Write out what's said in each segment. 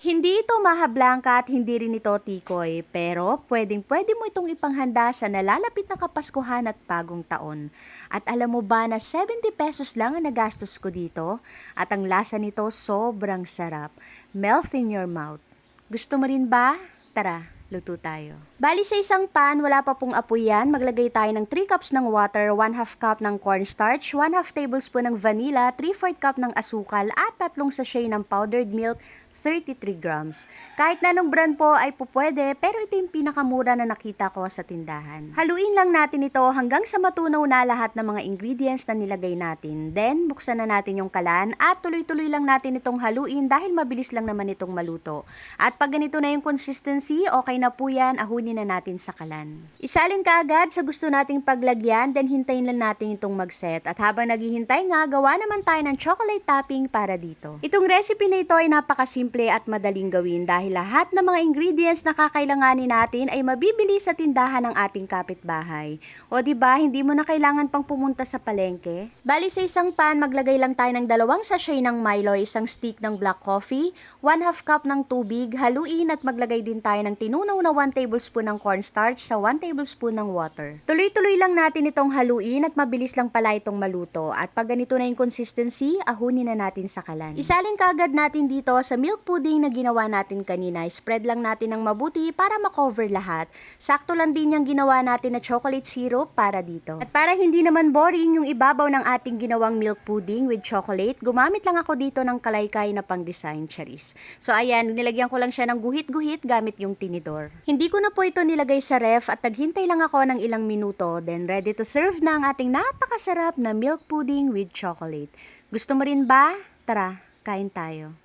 Hindi ito maha blanca at hindi rin ito tikoy, pero pwedeng-pwede mo itong ipanghanda sa nalalapit na Kapaskuhan at Bagong Taon. At alam mo ba na 70 pesos lang ang nagastos ko dito? At ang lasa nito sobrang sarap. Melt in your mouth. Gusto mo rin ba? Tara, luto tayo. Bali sa isang pan, wala pa pong apoy yan, maglagay tayo ng 3 cups ng water, 1/2 cup ng cornstarch, 1/2 tablespoon ng vanilla, 3/4 cup ng asukal at 3 sachet ng powdered milk, 33 grams. Kahit na anong brand po ay pupwede, pero ito yung pinakamura na nakita ko sa tindahan. Haluin lang natin ito hanggang sa matunaw na lahat ng mga ingredients na nilagay natin. Then, buksan na natin yung kalan at tuloy-tuloy lang natin itong haluin dahil mabilis lang naman itong maluto. At pag ganito na yung consistency, okay na po yan, ahunin na natin sa kalan. Isalin ka agad sa gusto nating paglagyan, then hintayin lang natin itong mag-set. At habang naghihintay nga, gawa naman tayo ng chocolate topping para dito. Itong recipe na ito ay napakasimple at madaling gawin dahil lahat ng mga ingredients na kakailanganin natin ay mabibili sa tindahan ng ating kapitbahay. O diba, hindi mo na kailangan pang pumunta sa palengke? Bali sa isang pan, maglagay lang tayo ng 2 sachet ng Milo, isang stick ng black coffee, 1/2 cup ng tubig, haluin at maglagay din tayo ng tinunaw na 1 tablespoon ng cornstarch sa 1 tablespoon ng water. Tuloy-tuloy lang natin itong haluin at mabilis lang pala itong maluto. At pag ganito na yung consistency, ahunin na natin sa kalan. Isalin ka agad natin dito sa milk pudding na ginawa natin kanina. Spread lang natin ng mabuti para makover lahat. Sakto lang din yung ginawa natin na chocolate syrup para dito. At para hindi naman boring yung ibabaw ng ating ginawang milk pudding with chocolate, gumamit lang ako dito ng kalaykay na pang design cherries. So ayan, nilagyan ko lang siya ng guhit-guhit gamit yung tinidor. Hindi ko na po ito nilagay sa ref at naghintay lang ako ng ilang minuto. Then ready to serve na ang ating napakasarap na milk pudding with chocolate. Gusto mo rin ba? Tara, kain tayo.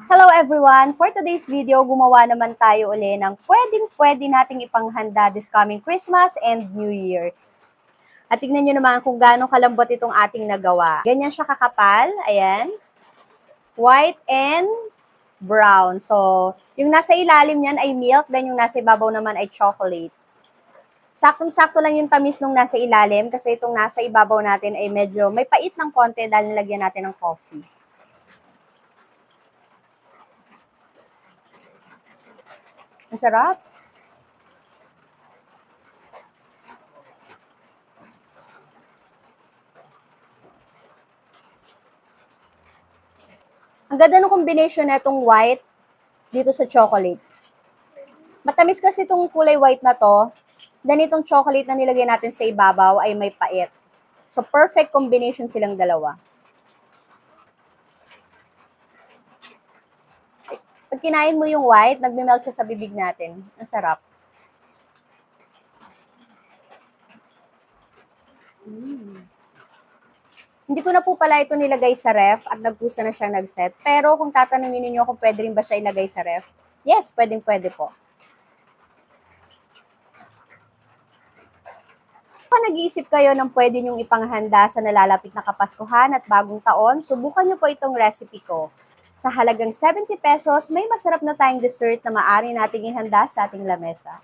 Hello everyone! For today's video, gumawa naman tayo uli ng pwedeng-pwede nating ipanghanda this coming Christmas and New Year. At tignan nyo naman kung gaano kalambot itong ating nagawa. Ganyan siya kakapal, ayan. White and brown. So, yung nasa ilalim niyan ay milk, then yung nasa ibabaw naman ay chocolate. Saktong-sakto lang yung tamis nung nasa ilalim kasi itong nasa ibabaw natin ay medyo may pait ng konti dahil nilagyan natin ng coffee. Ang sarap. Ang ganda ng combination na itong white dito sa chocolate. Matamis kasi itong kulay white na to. Then itong chocolate na nilagay natin sa ibabaw ay may pait. So perfect combination silang dalawa. Pag kinain mo yung white, nagme-melt siya sa bibig natin. Ang sarap. Hindi ko na po pala ito nilagay sa ref at nagkusa na siyang nag-set. Pero kung tatanungin niyo kung pwede rin ba siya ilagay sa ref, yes, pwedeng-pwede po. Kung nag-iisip kayo ng pwede niyong ipanghanda sa nalalapit na Kapaskuhan at Bagong Taon, subukan niyo po itong recipe ko. Sa halagang 70 pesos, may masarap na tayong dessert na maaari nating ihanda sa ating lamesa.